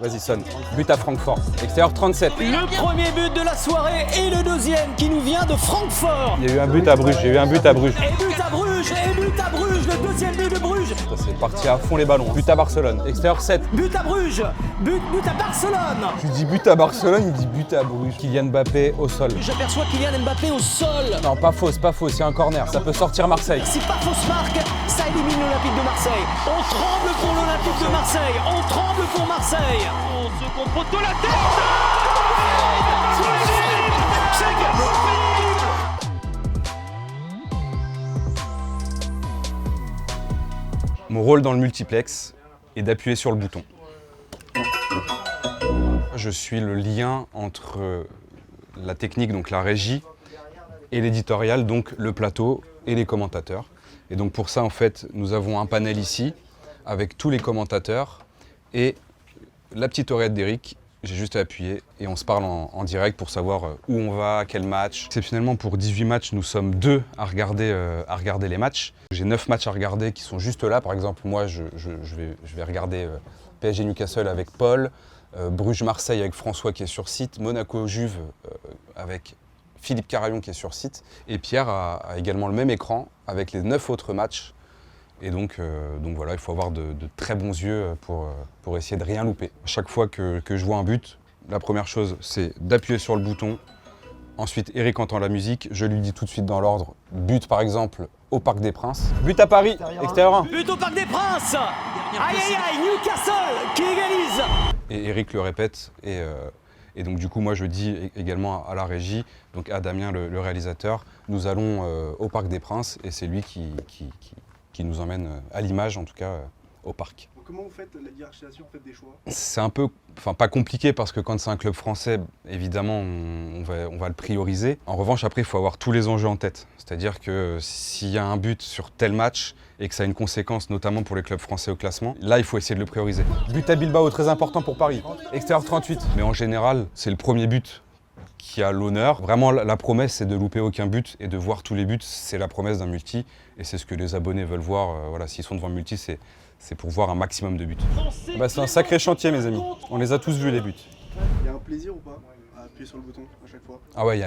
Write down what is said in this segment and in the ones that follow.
Vas-y, sonne. But à Francfort. Extérieur 37. Le premier but de la soirée et le deuxième qui nous vient de Francfort. Il y a eu un but à Bruges, j'ai eu un but à Bruges. Et but à Bruges, le deuxième but de Bruges. C'est parti à fond les ballons. But à Barcelone. Extérieur 7. But à Bruges, but à Barcelone. Tu dis but à Barcelone, il dit but à Bruges. Kylian Mbappé au sol. J'aperçois Kylian Mbappé au sol. Non, pas fausse, il y a un corner. Ça peut sortir Marseille. Si pas fausse marque, ça élimine l'Olympique de Marseille. On tremble pour l'Olympique de Marseille. On tremble pour Marseille. On se confronte de la tête. Mon rôle dans le multiplex est d'appuyer sur le bouton. Je suis le lien entre la technique, donc la régie, et l'éditorial, donc le plateau et les commentateurs. Et donc pour ça, en fait, nous avons un panel ici avec tous les commentateurs et la petite oreillette d'Eric. J'ai juste à appuyer et on se parle en direct pour savoir où on va, quel match. Exceptionnellement, pour 18 matchs, nous sommes 2 à regarder les matchs. J'ai 9 matchs à regarder qui sont juste là. Par exemple, moi, je vais regarder PSG Newcastle avec Paul, Bruges-Marseille avec François qui est sur site, Monaco-Juve avec Philippe Carayon qui est sur site. Et Pierre a également le même écran avec les 9 autres matchs. Et donc voilà, il faut avoir de très bons yeux pour essayer de rien louper. À chaque fois que je vois un but, la première chose, c'est d'appuyer sur le bouton. Ensuite, Eric entend la musique, je lui dis tout de suite dans l'ordre. But par exemple au Parc des Princes. But à Paris, extérieur 1. But au Parc des Princes. Aïe aïe aïe, Newcastle qui égalise. Et Eric le répète. Et donc du coup, moi je dis également à la régie, donc à Damien le réalisateur, nous allons au Parc des Princes et c'est lui qui nous emmène à l'image, en tout cas, au parc. Comment vous faites la hiérarchisation, vous faites des choix? C'est un peu, pas compliqué parce que quand c'est un club français, évidemment, on va le prioriser. En revanche, après, il faut avoir tous les enjeux en tête. C'est-à-dire que s'il y a un but sur tel match et que ça a une conséquence, notamment pour les clubs français au classement, là, il faut essayer de le prioriser. But à Bilbao, très important pour Paris. Extérieur 38. Mais en général, c'est le premier but qui a l'honneur. Vraiment, la promesse, c'est de louper aucun but et de voir tous les buts. C'est la promesse d'un multi et c'est ce que les abonnés veulent voir. Voilà, s'ils sont devant le multi, c'est pour voir un maximum de buts. C'est un sacré chantier, mes amis. On les a tous vus, les buts. Il y a un plaisir ou pas à appuyer sur le bouton à chaque fois? Ah ouais, il y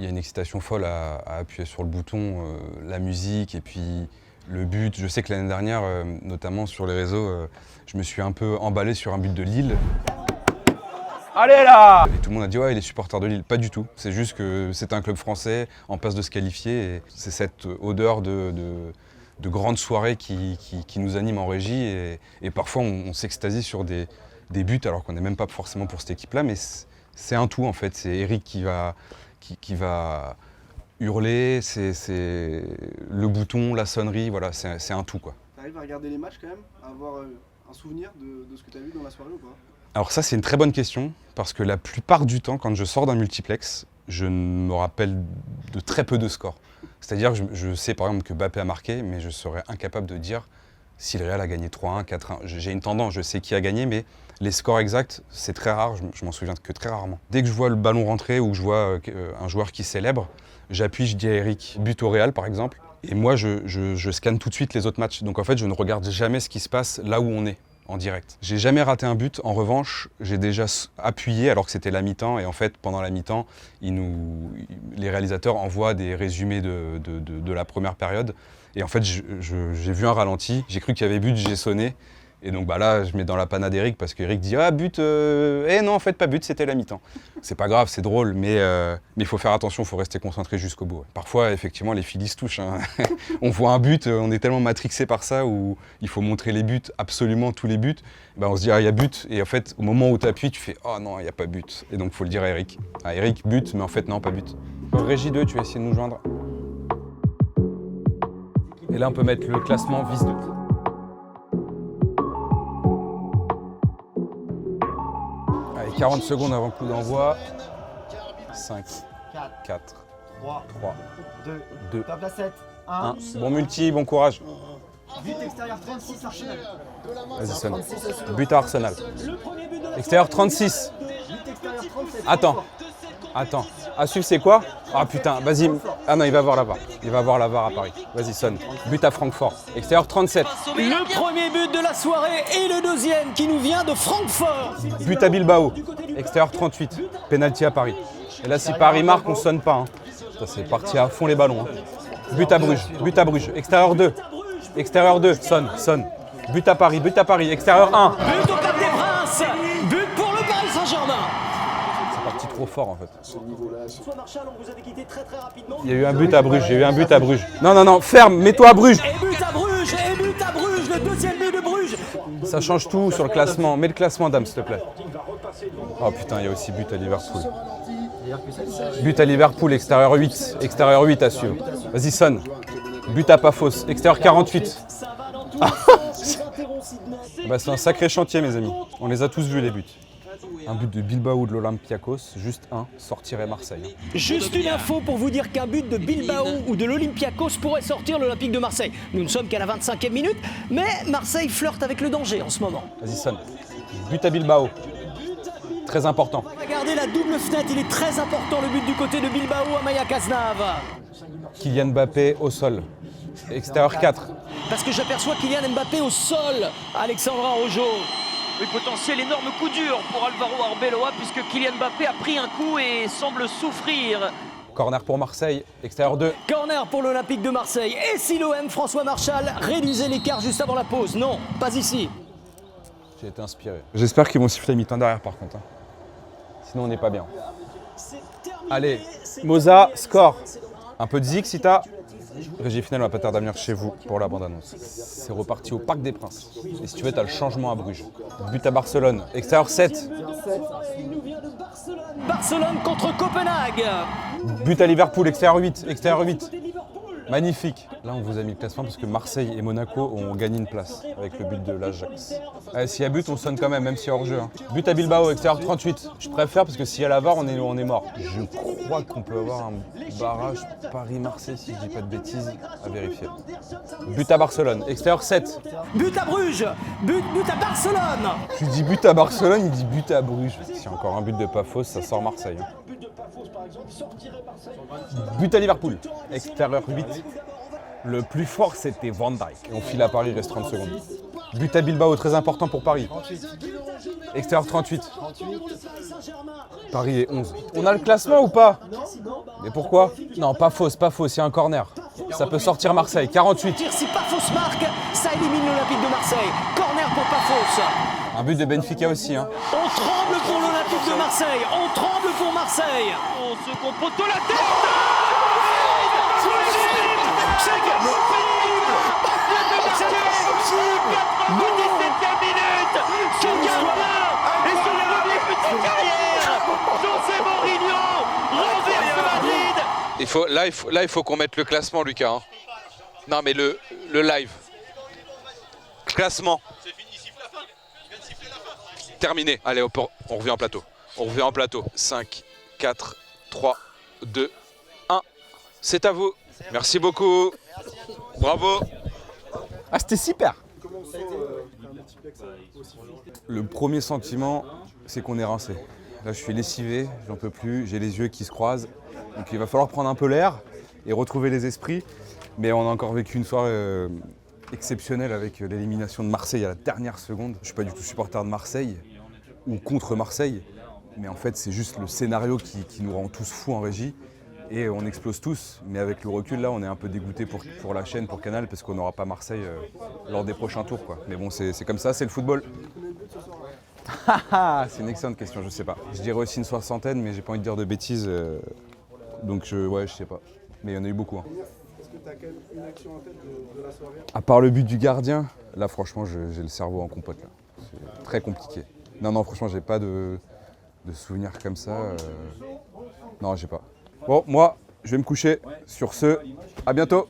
a une excitation folle à appuyer sur le bouton, la musique et puis le but. Je sais que l'année dernière, notamment sur les réseaux, je me suis un peu emballé sur un but de Lille. Allez là! Et tout le monde a dit ouais, il est supporter de Lille. Pas du tout. C'est juste que c'est un club français en passe de se qualifier. Et c'est cette odeur de grandes soirées qui nous anime en régie. Et parfois on s'extasie sur des buts alors qu'on n'est même pas forcément pour cette équipe-là. Mais c'est un tout en fait. C'est Eric qui va hurler. C'est le bouton, la sonnerie. Voilà, c'est un tout quoi. T'arrives à regarder les matchs quand même, à avoir un souvenir de ce que t'as vu dans la soirée ou pas? Alors ça, c'est une très bonne question, parce que la plupart du temps, quand je sors d'un multiplex, je me rappelle de très peu de scores. C'est-à-dire que je sais par exemple que Mbappé a marqué, mais je serais incapable de dire si le Real a gagné 3-1, 4-1. J'ai une tendance, je sais qui a gagné, mais les scores exacts, c'est très rare, je m'en souviens que très rarement. Dès que je vois le ballon rentrer ou je vois un joueur qui célèbre, j'appuie, je dis à Eric, but au Real par exemple, et moi je scanne tout de suite les autres matchs. Donc en fait, je ne regarde jamais ce qui se passe là où on est. En direct. J'ai jamais raté un but. En revanche, j'ai déjà appuyé alors que c'était la mi-temps. Et en fait, pendant la mi-temps, les réalisateurs envoient des résumés de la première période. Et en fait, j'ai vu un ralenti. J'ai cru qu'il y avait but, j'ai sonné. Et donc là, je mets dans la panade Eric parce qu'Eric dit « Ah, but Eh non, en fait, pas but, c'était la mi-temps. » C'est pas grave, c'est drôle, mais il faut faire attention, il faut rester concentré jusqu'au bout. Parfois, effectivement, les filles se touchent. Hein. On voit un but, on est tellement matrixé par ça où il faut montrer les buts, absolument tous les buts. Ben, on se dit « Ah, il y a but » et en fait, au moment où tu appuies, tu fais « Oh non, il n'y a pas but ». Et donc, il faut le dire à Eric. Ah, Eric, but, mais en fait, non, pas but. Régie 2, tu vas essayer de nous joindre. Et là, on peut mettre le classement vis 2. Allez, 40 secondes avant le coup d'envoi. 5, 4, 3, 2, Top la 7, 1. Bon multi, bon courage. but extérieur 36 Arsenal. Vas-y, sonne. But à Arsenal. Extérieur 36. But extérieur 37. Attends. À suivre, c'est quoi? Ah putain, vas-y. Ah non, il va avoir la VAR. Il va avoir la VAR à Paris. Vas-y, sonne. But à Francfort. Extérieur 37. Le premier but de la soirée et le deuxième qui nous vient de Francfort. But à Bilbao. Extérieur 38. Penalty à Paris. Et là, si Paris marque, on sonne pas. Hein. Ça, c'est parti à fond les ballons. Hein. But à Bruges. But à Bruges. Extérieur 2. Extérieur 2. Sonne. But à Paris. Extérieur 1. But au Parc des Princes. But pour le Paris Saint-Germain. C'est parti trop fort en fait. François Marchal, on vous avait quitté très rapidement. Il y a eu un but à Bruges. Non, ferme, mets-toi à Bruges. Et but à Bruges, le deuxième but de Bruges. Ça change tout sur le classement. Mets le classement, dame, s'il te plaît. Oh putain, il y a aussi but à Liverpool. But à Liverpool, extérieur 8. Extérieur 8 à suivre. Vas-y, sonne. But à Paphos, extérieur 48. Bah, c'est un sacré chantier, mes amis. On les a tous vus, les buts. Un but de Bilbao ou de l'Olympiakos, juste un, sortirait Marseille. Juste une info pour vous dire qu'un but de Bilbao ou de l'Olympiakos pourrait sortir l'Olympique de Marseille. Nous ne sommes qu'à la 25e minute, mais Marseille flirte avec le danger en ce moment. Vas-y, sonne. But à Bilbao. Très important. Regardez la double fenêtre, il est très important le but du côté de Bilbao à Maya Cazenave. Kylian Mbappé au sol. Extérieur 4. Parce que j'aperçois Kylian Mbappé au sol, Alexandra Rojo. Oui, potentiel énorme coup dur pour Alvaro Arbeloa puisque Kylian Mbappé a pris un coup et semble souffrir. Corner pour Marseille, extérieur 2. Corner pour l'Olympique de Marseille. Et si l'OM, François Marchal, réduisait l'écart juste avant la pause? Non, pas ici. J'ai été inspiré. J'espère qu'ils vont siffler mi-temps derrière par contre. Sinon on n'est pas bien. Allez, Moza, score. Un peu de zik si t'as. Régie finale, on va pas tarder à venir chez vous pour la bande-annonce. C'est reparti au Parc des Princes. Et si tu veux, t'as le changement à Bruges. But à Barcelone, extérieur 7. Barcelone contre Copenhague. But à Liverpool, extérieur 8. Extérieur 8. Magnifique. Là, on vous a mis le classement parce que Marseille et Monaco ont gagné une place avec le but de l'Ajax. S'il y a but, on sonne quand même s'il y a hors-jeu. Hein. But à Bilbao, extérieur 38. Je préfère parce que s'il y a la VAR, on est mort. Je crois qu'on peut avoir un barrage Paris-Marseille, si je dis pas de bêtises, à vérifier. But à Barcelone, extérieur 7. But à Bruges. But à Barcelone. Tu dis but à Barcelone, il dit but à Bruges. S'il y a encore un but de Paphos, ça sort Marseille. Hein. But à Liverpool, extérieur 8. Le plus fort, c'était Van Dijk. Et on file à Paris, il reste 30 secondes. But à Bilbao, très important pour Paris. Extérieur 38. Paris est 11. On a le classement ou pas? Mais pourquoi? Non, pas fausse, il y a un corner. Ça peut sortir Marseille, 48. Si Paphos marque, ça élimine l'Olympique de Marseille. Corner pour Paphos. Un but de Benfica aussi. Hein. On tremble pour l'Olympique de Marseille. On tremble pour Marseille. Au second poteau, la tête. C'est impossible. 97e minute. Ce gardien est sur le premier but de sa carrière. José Mourinho renverse Madrid. Là, il faut qu'on mette le classement, Lucas. Hein. Non, mais le live. Classement. C'est fini, siffle la fin. Je viens de siffler la fin. Terminé. Allez, on revient en plateau. 5, 4, 3, 2, 1. C'est à vous. Merci beaucoup. Bravo. Ah, c'était super. Le premier sentiment, c'est qu'on est rincé. Là, je suis lessivé, j'en peux plus, j'ai les yeux qui se croisent. Donc il va falloir prendre un peu l'air et retrouver les esprits. Mais on a encore vécu une soirée exceptionnelle avec l'élimination de Marseille à la dernière seconde. Je ne suis pas du tout supporter de Marseille ou contre Marseille. Mais en fait, c'est juste le scénario qui nous rend tous fous en régie. Et on explose tous, mais avec le recul là, on est un peu dégoûté pour la chaîne, pour Canal, parce qu'on n'aura pas Marseille lors des prochains tours, quoi. Mais bon, c'est comme ça, c'est le football. C'est une excellente question, je sais pas. Je dirais aussi une soixantaine, mais j'ai pas envie de dire de bêtises, donc ouais, je sais pas. Mais il y en a eu beaucoup. Hein. Est-ce que tu as quand même une action en tête de la soirée? À part le but du gardien, là franchement, j'ai le cerveau en compote là. C'est très compliqué. Non, franchement, j'ai pas de souvenirs comme ça. Non, j'ai pas. Bon, moi, je vais me coucher. Sur ce, à bientôt.